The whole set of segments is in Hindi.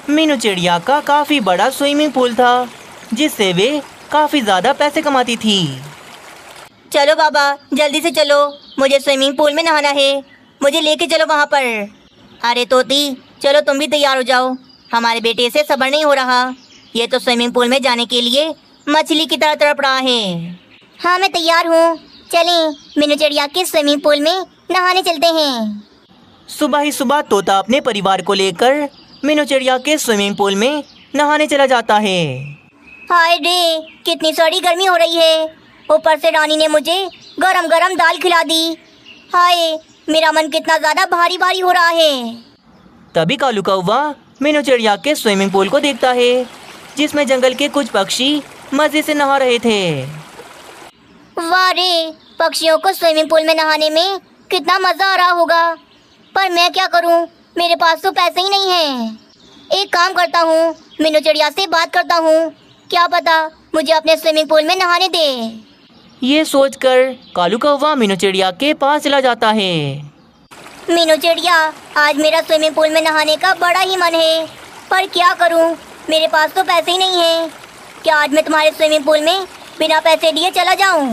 मीनू चिड़िया का काफ़ी बड़ा स्विमिंग पूल था जिससे वे काफ़ी ज़्यादा पैसे कमाती थी। चलो बाबा, जल्दी से चलो, मुझे स्विमिंग पूल में नहाना है। मुझे लेके चलो वहाँ पर। अरे तोती, चलो तुम भी तैयार हो जाओ, हमारे बेटे से सब्र नहीं हो रहा। ये तो स्विमिंग पूल में जाने के लिए मछली की तरह तड़प रहा है। हाँ, मैं तैयार हूँ। चलें, मीनू चिड़िया के स्विमिंग पूल में नहाने चलते हैं। सुबह ही सुबह तोता अपने परिवार को लेकर मीनू चिड़िया के स्विमिंग पूल में नहाने चला जाता है। हाय रे, कितनी सारी गर्मी हो रही है। ऊपर से रानी ने मुझे गरम गरम दाल खिला दी। हाय, मेरा मन कितना ज़्यादा भारी भारी हो रहा है। तभी कालू कौवा मीनू चिड़िया के स्विमिंग पूल को देखता है जिसमें जंगल के कुछ पक्षी मज़े से नहा रहे थे। वाह रे, पक्षियों को स्विमिंग पूल में नहाने में कितना मज़ा आ रहा होगा। पर मैं क्या करूं, मेरे पास तो पैसे ही नहीं हैं। एक काम करता हूं, मीनू चिड़िया से बात करता हूं, क्या पता मुझे अपने स्विमिंग पूल में नहाने दे। ये सोचकर कालू कौवा मीनू चिड़िया के पास चला जाता है। मीनू चिड़िया, आज मेरा स्विमिंग पूल में नहाने का बड़ा ही मन है, पर क्या करूं, मेरे पास तो पैसे ही नहीं हैं। क्या आज मैं तुम्हारे स्विमिंग पूल में बिना पैसे दिए चला जाऊं?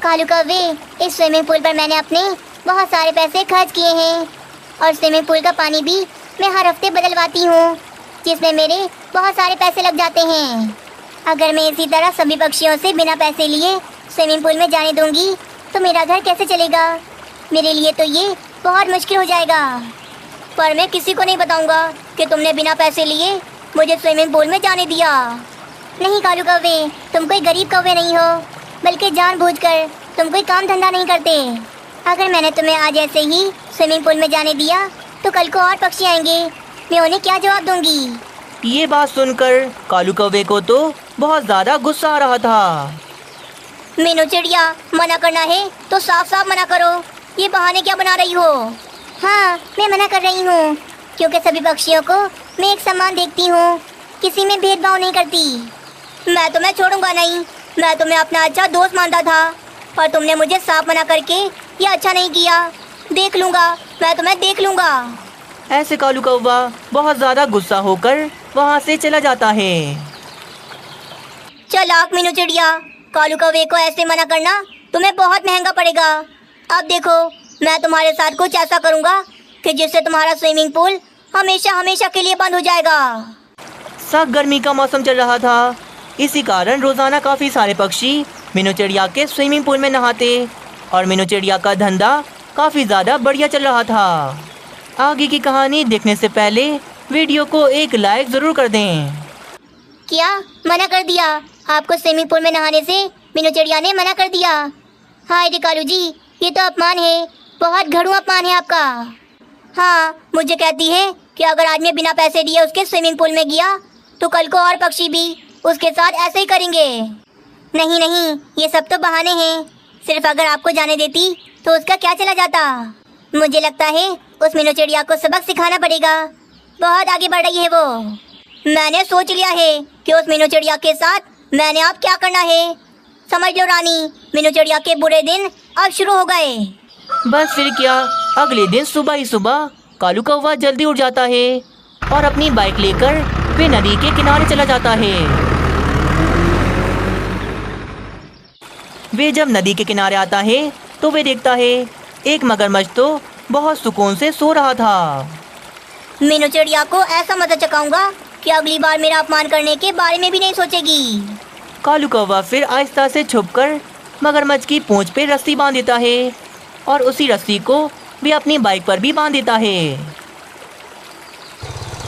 कालू कौवे, इस स्विमिंग पूल पर मैंने अपने बहुत सारे पैसे खर्च किए हैं और स्विमिंग पूल का पानी भी मैं हर हफ्ते बदलवाती हूँ, जिसमें मेरे बहुत सारे पैसे लग जाते हैं। अगर मैं इसी तरह सभी पक्षियों से बिना पैसे लिए स्विमिंग पूल में जाने दूंगी तो मेरा घर कैसे चलेगा? मेरे लिए तो ये बहुत मुश्किल हो जाएगा। पर मैं किसी को नहीं बताऊंगा कि तुमने बिना पैसे लिए मुझे स्विमिंग पूल में जाने दिया। नहीं कालू कौवे, तुम कोई गरीब कौवे नहीं हो, बल्कि जानबूझकर तुम कोई काम धंधा नहीं करते। अगर मैंने तुम्हें आज ऐसे ही स्विमिंग पूल में जाने दिया तो कल को और पक्षी आएंगे, मैं उन्हें क्या जवाब दूंगी? ये बात सुनकर कालू कौवे को तो बहुत ज़्यादा गुस्सा आ रहा था। मीनू चिड़िया, मना करना है तो साफ साफ मना करो, ये बहाने क्या बना रही हो? हाँ, मैं मना कर रही हूँ क्योंकि सभी पक्षियों को मैं एक समान देखती हूँ, किसी में भेदभाव नहीं करती। मैं तुम्हें छोड़ूंगा नहीं, मैं तुम्हें अपना अच्छा दोस्त मानता था, पर तुमने मुझे साफ मना करके ये अच्छा नहीं किया। देख लूँगा, मैं तुम्हें देख लूँगा। ऐसे कालू कौवा बहुत ज़्यादा गुस्सा होकर वहाँ से चला जाता है। चालाक मीनू चिड़िया, कालू कौवे को ऐसे मना करना तुम्हें बहुत महंगा पड़ेगा। अब देखो, मैं तुम्हारे साथ कुछ ऐसा करूँगा कि जिससे तुम्हारा स्विमिंग पूल हमेशा हमेशा के लिए बंद हो जाएगा। सख्त गर्मी का मौसम चल रहा था, इसी कारण रोज़ाना काफ़ी सारे पक्षी मीनू चिड़िया के स्विमिंग पूल में नहाते और मीनू चिड़िया का धंधा काफ़ी ज़्यादा बढ़िया चल रहा था। आगे की कहानी देखने से पहले वीडियो को एक लाइक ज़रूर कर दें। क्या मना कर दिया? आपको स्विमिंग पूल में नहाने से मीनू चिड़िया ने मना कर दिया? हाय रे कालू जी, ये तो अपमान है, बहुत घड़ू अपमान है आपका। हाँ, मुझे कहती है कि अगर आज मैं बिना पैसे दिए उसके स्विमिंग पूल में गया तो कल को और पक्षी भी उसके साथ ऐसे ही करेंगे। नहीं नहीं, ये सब तो बहाने हैं। सिर्फ अगर आपको जाने देती तो उसका क्या चला जाता। मुझे लगता है उस मीनू चिड़िया को सबक सिखाना पड़ेगा, बहुत आगे बढ़ रही है वो। मैंने सोच लिया है कि उस मीनू चिड़िया के साथ मैंने अब क्या करना है। समझ लो रानी, मीनू चिड़िया के बुरे दिन अब शुरू हो गए। बस फिर क्या, अगले दिन सुबह ही सुबह कालू कौवा जल्दी उठ जाता है और अपनी बाइक लेकर वे नदी के किनारे चला जाता है। वे जब नदी के किनारे आता है तो वे देखता है एक मगरमच्छ तो बहुत सुकून से सो रहा था। मीनू चिड़िया को ऐसा मजा चखाऊंगा कि अगली बार मेरा अपमान करने के बारे में भी नहीं सोचेगी। कालू कौवा फिर आहिस्ता से छुपकर मगरमच्छ की पूंछ पे रस्सी बांध देता है और उसी रस्सी को वे अपनी बाइक पर भी बांध देता है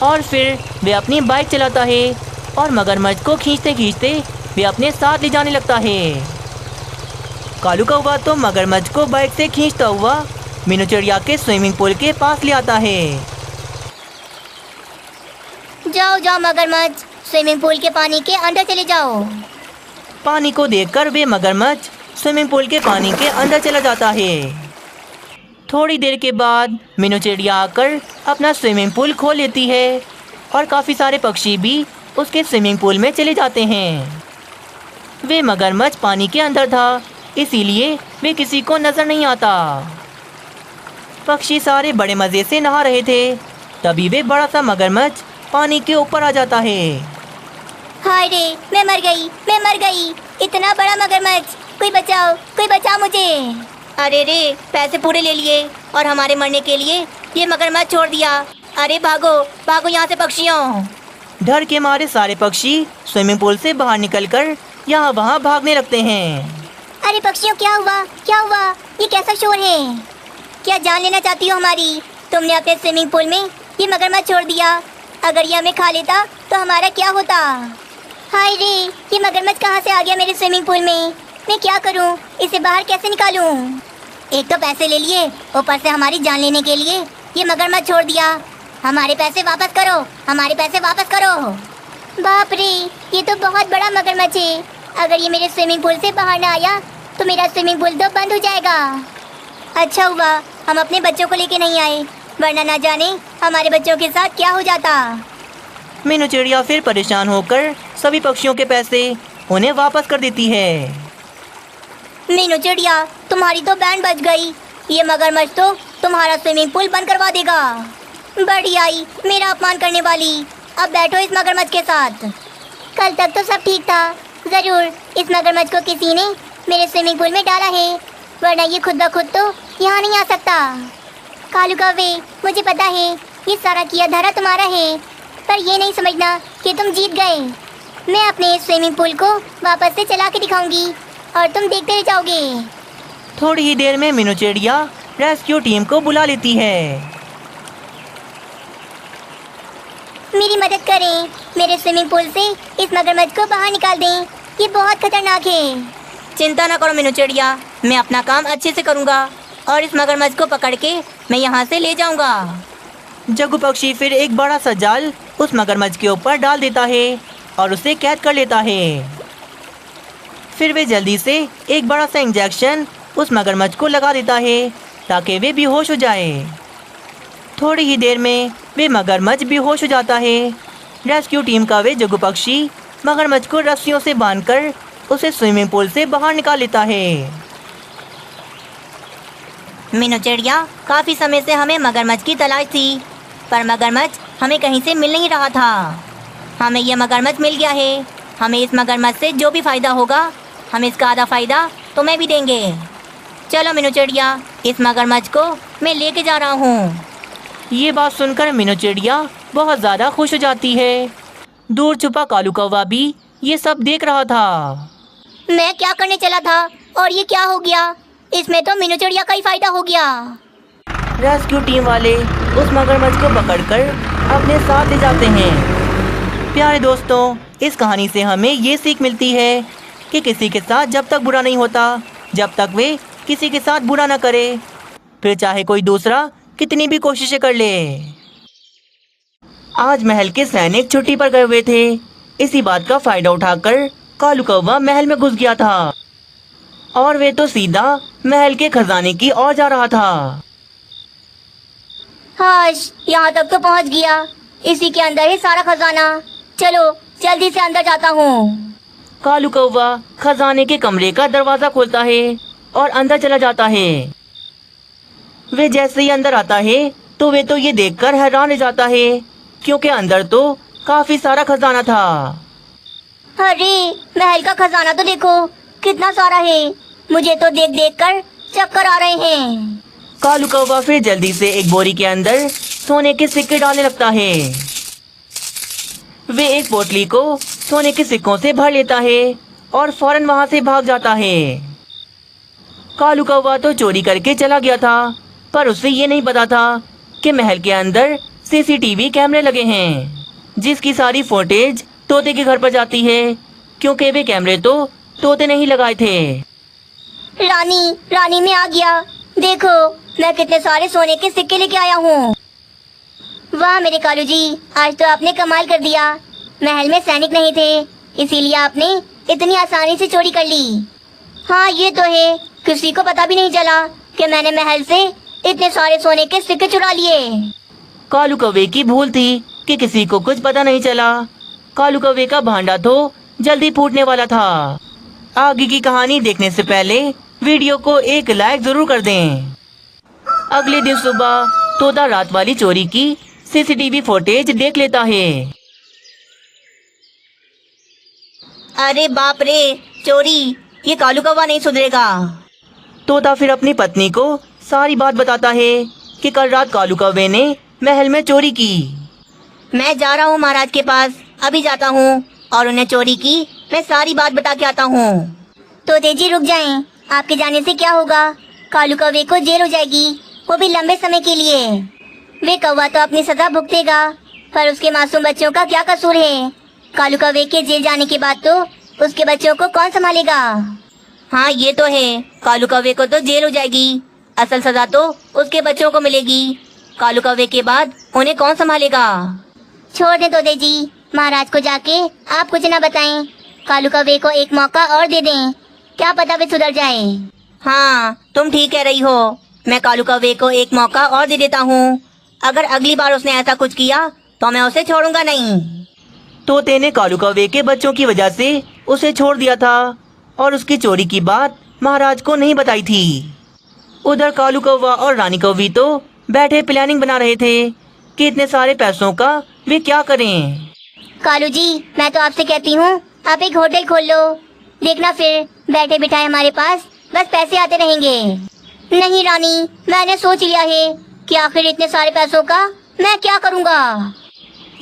और फिर वे अपनी बाइक चलाता है और मगरमच्छ को खींचते खींचते वे अपने साथ ले जाने लगता है। कालू कौवा तो मगरमच्छ को बाइक से खींचता हुआ मीनू चिड़िया के स्विमिंग पूल के पास ले आता है। जाओ जाओ मगरमच्छ, स्विमिंग पूल के पानी के अंदर चले जाओ। पानी को देखकर वे मगरमच्छ स्विमिंग पूल के पानी के अंदर चला जाता है। थोड़ी देर के बाद मीनू चिड़िया आकर अपना स्विमिंग पूल खोल लेती है और काफ़ी सारे पक्षी भी उसके स्विमिंग पूल में चले जाते हैं। वे मगरमच्छ पानी के अंदर था, इसीलिए वे किसी को नज़र नहीं आता। पक्षी सारे बड़े मज़े से नहा रहे थे। तभी वे बड़ा सा मगरमच्छ पानी के ऊपर आ जाता है। हाय रे, मैं मर गई। इतना बड़ा मगरमच्छ, कोई बचाओ मुझे। अरे रे, पैसे पूरे ले लिए और हमारे मरने के लिए ये मगरमच्छ छोड़ दिया। अरे भागो यहाँ से पक्षियों। डर के मारे सारे पक्षी स्विमिंग पूल से बाहर निकलकर यहाँ वहाँ भागने लगते हैं। अरे पक्षियों, क्या हुआ? ये कैसा शोर है? क्या जान लेना चाहती हो हमारी? तुमने अपने स्विमिंग पूल में ये मगरमच्छ छोड़ दिया। अगर ये हमें खा लेता तो हमारा क्या होता? हाय रे, ये मगरमच्छ कहाँ से आ गया मेरे स्विमिंग पूल में? मैं क्या करूँ? इसे बाहर कैसे निकालूं? एक तो पैसे ले लिए, ऊपर से हमारी जान लेने के लिए ये मगरमच्छ छोड़ दिया। हमारे पैसे वापस करो। बाप रे, ये तो बहुत बड़ा मगरमच्छ है। अगर ये मेरे स्विमिंग पूल से बाहर ना आया तो मेरा स्विमिंग पूल तो बंद हो जाएगा। अच्छा हुआ हम अपने बच्चों को लेके नहीं आए, वरना ना जाने हमारे बच्चों के साथ क्या हो जाता। मीनू चिड़िया फिर परेशान होकर सभी पक्षियों के पैसे उन्हें वापस कर देती है। मीनू चिड़िया, तुम्हारी तो बैंड बज गई। ये मगरमच्छ तो तुम्हारा स्विमिंग पूल बंद करवा देगा। बड़ी आई मेरा अपमान करने वाली। अब बैठो इस मगरमच्छ के साथ। कल तक तो सब ठीक था। जरूर इस मगरमच्छ को किसी ने मेरे स्विमिंग पूल में डाला है, वरना ये खुद ब खुद तो यहाँ नहीं आ सकता। कालू कौवे, मुझे पता है ये सारा किया धरा तुम्हारा है, पर ये नहीं समझना कि तुम जीत गए। मैं अपने इस स्विमिंग पूल को वापस से चला के दिखाऊंगी और तुम देखते रह जाओगे। थोड़ी ही देर में मीनू चिड़िया रेस्क्यू टीम को बुला लेती है। मेरी मदद करें, मेरे स्विमिंग पूल से इस मगरमच्छ को बाहर निकाल दें। ये बहुत खतरनाक है। चिंता ना करो मीनू चिड़िया, मैं अपना काम अच्छे से करूँगा और इस मगरमच्छ को पकड़ के मैं यहाँ से ले जाऊँगा। जग्गू पक्षी फिर एक बड़ा सा जाल उस मगरमच्छ के ऊपर डाल देता है और उसे कैद कर लेता है। फिर वे जल्दी से एक बड़ा सा इंजेक्शन उस मगरमच्छ को लगा देता है ताकि वे बेहोश हो जाए। थोड़ी ही देर में वे मगरमच्छ बेहोश हो जाता है। रेस्क्यू टीम का वे जग्गू पक्षी मगरमच्छ को रस्सियों से बांधकर उसे स्विमिंग पूल से बाहर निकाल लेता है। मीनू चिड़िया, काफ़ी समय से हमें मगरमच्छ की तलाश थी, पर मगरमच्छ हमें कहीं से मिल नहीं रहा था। हमें यह मगरमच्छ मिल गया है। हमें इस मगरमच्छ से जो भी फ़ायदा होगा हम इसका आधा फ़ायदा तुम्हें भी देंगे। चलो मीनू चिड़िया, इस मगरमच्छ को मैं लेके जा रहा हूँ। ये बात सुनकर मीनू चिड़िया बहुत ज़्यादा खुश हो जाती है। दूर छुपा कालू कौवा भी ये सब देख रहा था। मैं क्या करने चला था और ये क्या हो गया? इसमें तो मीनू चिड़िया का ही फायदा हो गया। रेस्क्यू टीम वाले उस मगरमच्छ को पकड़कर अपने साथ ले जाते हैं। प्यारे दोस्तों, इस कहानी से हमें ये सीख मिलती है कि किसी के साथ जब तक बुरा नहीं होता, जब तक वे किसी के साथ बुरा न करे, फिर चाहे कोई दूसरा कितनी भी कोशिशें कर ले। आज महल के सैनिक छुट्टी पर गए हुए थे। इसी बात का फायदा उठाकर कालू कौवा महल में घुस गया था और वे तो सीधा महल के खजाने की ओर जा रहा था। हाश, यहाँ तक तो पहुँच गया। इसी के अंदर है सारा खजाना। चलो जल्दी से अंदर जाता हूँ। कालू कौवा खजाने के कमरे का दरवाजा खोलता है और अंदर चला जाता है। वे जैसे ही अंदर आता है तो वे तो ये देखकर हैरान रह जाता है, क्योंकि अंदर तो काफी सारा खजाना था। अरे, महल का खजाना तो देखो कितना सारा है। मुझे तो देख देख कर चक्कर आ रहे हैं। कालू कौवा फिर जल्दी से एक बोरी के अंदर सोने के सिक्के डालने लगता है। वे एक पोटली को सोने के सिक्कों से भर लेता है और फौरन वहां से भाग जाता है। कालू कौवा तो चोरी करके चला गया था, पर उसे ये नहीं पता था कि महल के अंदर सीसीटीवी कैमरे लगे हैं, जिसकी सारी फुटेज तोते के घर पर जाती है, क्योंकि वे कैमरे तो तोते नहीं लगाए थे। रानी मैं आ गया। देखो मैं कितने सारे सोने के सिक्के लेके आया हूँ। वाह मेरे कालू जी, आज तो आपने कमाल कर दिया। महल में सैनिक नहीं थे, इसीलिए आपने इतनी आसानी से चोरी कर ली। हाँ ये तो है, किसी को पता भी नहीं चला कि मैंने महल से इतने सारे सोने के सिक्के चुरा लिए। कालू कौवे की भूल थी कि किसी को कुछ पता नहीं चला। कालू कौवे का भांडा तो जल्दी फूटने वाला था। आगे की कहानी देखने से पहले वीडियो को एक लाइक जरूर कर दें। अगले दिन सुबह तोता रात वाली चोरी की सीसीटीवी फुटेज देख लेता है। अरे बाप रे, चोरी! ये कालू कौवा नहीं सुधरेगा। तोता फिर अपनी पत्नी को सारी बात बताता है कि कल रात कालू कौवे ने महल में चोरी की। मैं जा रहा हूँ महाराज के पास, अभी जाता हूँ और उन्हें चोरी की मैं सारी बात बता के आता हूँ। तोते जी रुक जाएं, आपके जाने से क्या होगा? कालू कौवे को जेल हो जाएगी, वो भी लंबे समय के लिए। वे कौवा तो अपनी सजा भुगतेगा, पर उसके मासूम बच्चों का क्या कसूर है? कालू कौवे के जेल जाने के बाद तो उसके बच्चों को कौन संभालेगा? हाँ ये तो है, कालू कौवे को तो जेल हो जाएगी, असल सजा तो उसके बच्चों को मिलेगी। कालू कौवे के बाद उन्हें कौन संभालेगा? छोड़ दें तोते जी, महाराज को जाके आप कुछ न बताएं। कालू कौवे को एक मौका और दे दें, क्या पता वे सुधर जाए। हाँ तुम ठीक कह रही हो, मैं कालू कौवे को एक मौका और दे देता हूँ। अगर अगली बार उसने ऐसा कुछ किया तो मैं उसे छोड़ूंगा नहीं। तोते ने कालू कौवे के बच्चों की वजह से उसे छोड़ दिया था और उसकी चोरी की बात महाराज को नहीं बताई थी। उधर कालू कौवा और रानी कौवी तो बैठे प्लानिंग बना रहे थे कि इतने सारे पैसों का वे क्या करें। कालू जी, मैं तो आपसे कहती हूँ आप एक होटल खोल लो, देखना फिर बैठे बिठाए हमारे पास बस पैसे आते रहेंगे। नहीं रानी, मैंने सोच लिया है कि आखिर इतने सारे पैसों का मैं क्या करूँगा।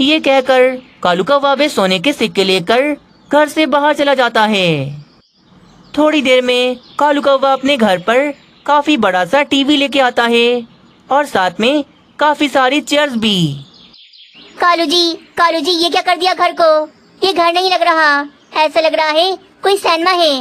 ये कहकर कालू कौवा वे सोने के सिक्के लेकर घर से बाहर चला जाता है। थोड़ी देर में कालू कौवा अपने घर पर काफी बड़ा सा टीवी लेके आता है और साथ में काफी सारी चेयर्स भी। कालू जी ये क्या कर दिया घर को? ये घर नहीं लग रहा, ऐसा लग रहा है कोई सिनेमा है।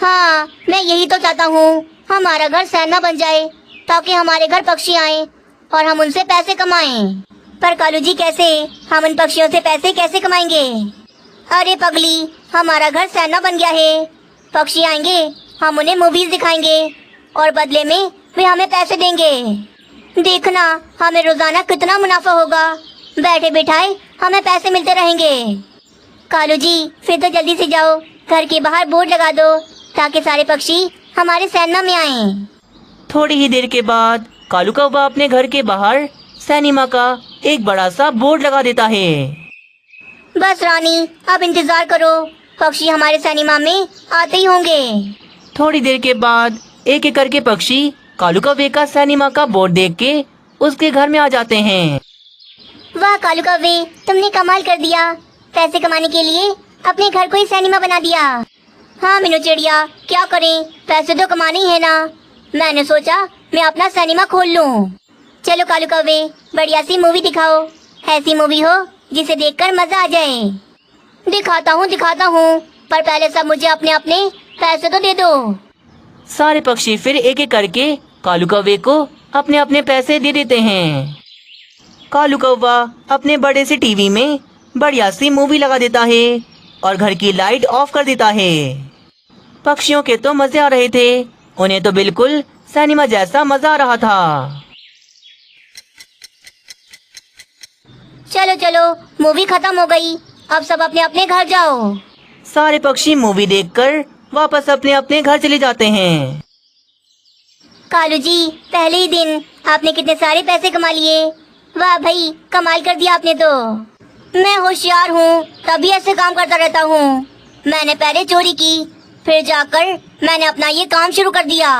हाँ, मैं यही तो चाहता हूँ, हमारा घर सिनेमा बन जाए ताकि हमारे घर पक्षी आए और हम उनसे पैसे कमाएं। पर कालू जी कैसे? हम उन पक्षियों से पैसे कैसे कमाएंगे? अरे पगली, हमारा घर सिनेमा बन गया है, पक्षी आएंगे, हम उन्हें मूवीज दिखाएंगे और बदले में वे हमें पैसे देंगे। देखना हमें रोजाना कितना मुनाफा होगा, बैठे बिठाए हमें पैसे मिलते रहेंगे। कालू जी फिर तो जल्दी से जाओ, घर के बाहर बोर्ड लगा दो ताकि सारे पक्षी हमारे सिनेमा में आएं। थोड़ी ही देर के बाद कालू कौवा अपने घर के बाहर सिनेमा का एक बड़ा सा बोर्ड लगा देता है। बस रानी, अब इंतजार करो, पक्षी हमारे सिनेमा में आते ही होंगे। थोड़ी देर के बाद एक एक करके पक्षी कालू कौवे का सिनेमा का बोर्ड देख के उसके घर में आ जाते हैं। वाह कालू कौवे, तुमने कमाल कर दिया, पैसे कमाने के लिए अपने घर को ही सिनेमा बना दिया। हाँ मीनू चिड़िया, क्या करें, पैसे तो कमाने ही है ना। मैंने सोचा मैं अपना सिनेमा खोल लूं। चलो कालू कौवे, बढ़िया सी मूवी दिखाओ, ऐसी मूवी हो जिसे देखकर मजा आ जाए। दिखाता हूँ, पर पहले सब मुझे अपने अपने पैसे तो दे दो। सारे पक्षी फिर एक एक करके कालू कौवे को अपने अपने पैसे दे देते हैं। कालू कौवा अपने बड़े से टीवी में बढ़िया सी मूवी लगा देता है और घर की लाइट ऑफ कर देता है। पक्षियों के तो मजे आ रहे थे, उन्हें तो बिल्कुल सिनेमा जैसा मजा आ रहा था। चलो चलो, मूवी खत्म हो गई, अब सब अपने अपने घर जाओ। सारे पक्षी मूवी देखकर वापस अपने अपने घर चले जाते हैं। कालू जी, पहले ही दिन आपने कितने सारे पैसे कमा लिए। वाह भाई, कमाल कर दिया आपने तो। मैं होशियार हूँ, तभी ऐसे काम करता रहता हूँ। मैंने पहले चोरी की, फिर जाकर मैंने अपना ये काम शुरू कर दिया।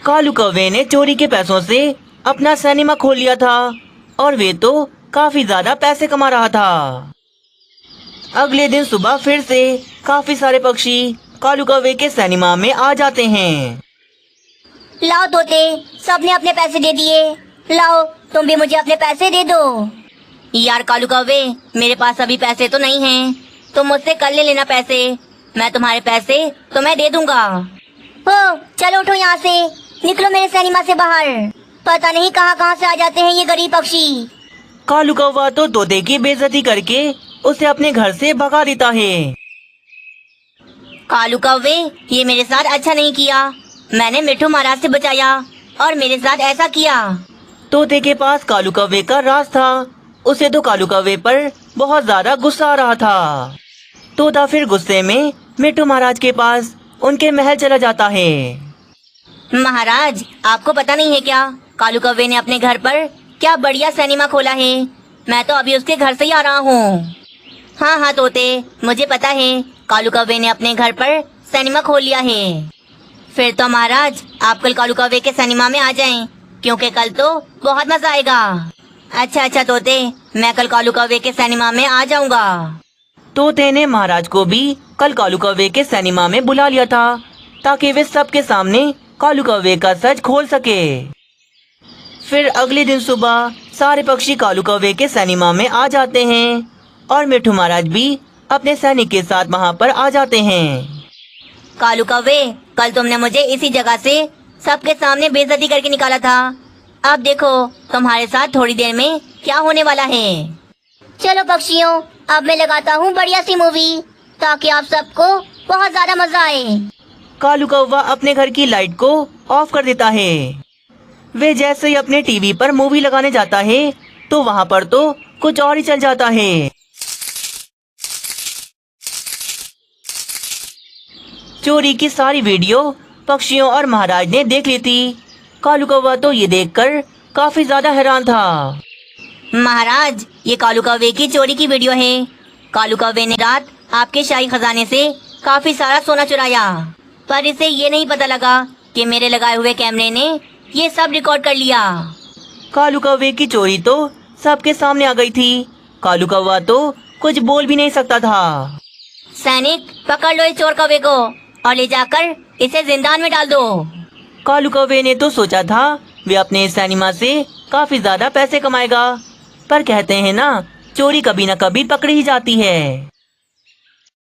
कालू कौवे ने चोरी के पैसों से अपना सिनेमा खोल लिया था और वे तो काफी ज्यादा पैसे कमा रहा था। अगले दिन सुबह फिर से काफी सारे पक्षी कालू कौवे के सिनेमा में आ जाते हैं। लाओ तोते, सबने अपने पैसे दे दिए, लाओ तुम भी मुझे अपने पैसे दे दो। यार कालू कौवे, मेरे पास अभी पैसे तो नहीं हैं, तुम मुझसे कल ले लेना पैसे, मैं तुम्हारे पैसे तुम्हें दे दूंगा। हो चलो उठो यहाँ से, निकलो मेरे सिनेमा से बाहर। पता नहीं कहाँ कहाँ से आ जाते हैं ये गरीब पक्षी। कालू कौवा तो तोते की बेइज्जती करके उसे अपने घर से भगा देता है। कालू कौवे, ये मेरे साथ अच्छा नहीं किया, मैंने मिठू महाराज से बचाया और मेरे साथ ऐसा किया। तोते के पास कालू कौवे का राज था, उसे तो कालू कौवे पर बहुत ज्यादा गुस्सा आ रहा था। तोता फिर गुस्से में मिठू महाराज के पास उनके महल चला जाता है। महाराज, आपको पता नहीं है क्या, कालू कौवे ने अपने घर पर क्या बढ़िया सिनेमा खोला है। मैं तो अभी उसके घर से ही आ रहा हूँ। हाँ हाँ तोते, मुझे पता है कालू कौवे ने अपने घर पर सिनेमा खोल लिया है। फिर तो महाराज आप कल कालू कौवे के सिनेमा में आ जाएं, क्योंकि कल तो बहुत मजा आएगा। अच्छा अच्छा तोते, मैं कल कालू कौवे के सिनेमा में आ जाऊंगा। तोते ने महाराज को भी कल कालू कौवे के सिनेमा में बुला लिया था, ताकि वे सबके सामने कालू कौवे का सच खोल सके। फिर अगले दिन सुबह सारे पक्षी कालू कौवे के सिनेमा में आ जाते हैं और मिठू महाराज भी अपने सैनिक के साथ वहाँ पर आ जाते हैं। कालू कौवे, कल तुमने मुझे इसी जगह से सबके सामने बेइज्जती करके निकाला था। अब देखो तुम्हारे साथ थोड़ी देर में क्या होने वाला है। चलो पक्षियों, अब मैं लगाता हूँ बढ़िया सी मूवी, ताकि आप सबको बहुत ज्यादा मजा आए। कालू कौवा अपने घर की लाइट को ऑफ कर देता है। वे जैसे ही अपने टीवी पर मूवी लगाने जाता है तो वहाँ पर तो कुछ और ही चल जाता है। चोरी की सारी वीडियो पक्षियों और महाराज ने देख ली थी। कालू कौवा तो ये देखकर काफी ज्यादा हैरान था। महाराज, ये कालू कौवे की चोरी की वीडियो है। कालू कौवे ने रात आपके शाही खजाने से काफी सारा सोना चुराया, पर इसे ये नहीं पता लगा कि मेरे लगाए हुए कैमरे ने ये सब रिकॉर्ड कर लिया। कालू कौवे की चोरी तो सबके सामने आ गई थी। कालू कौवा तो कुछ बोल भी नहीं सकता था। सैनिक, पकड़ लो इस चोर कौवे को और ले जाकर इसे जिंदान में डाल दो। कालू कौवे ने तो सोचा था वे अपने इस सिनेमा से काफी ज्यादा पैसे कमाएगा, पर कहते हैं ना, चोरी कभी न कभी पकड़ी ही जाती है।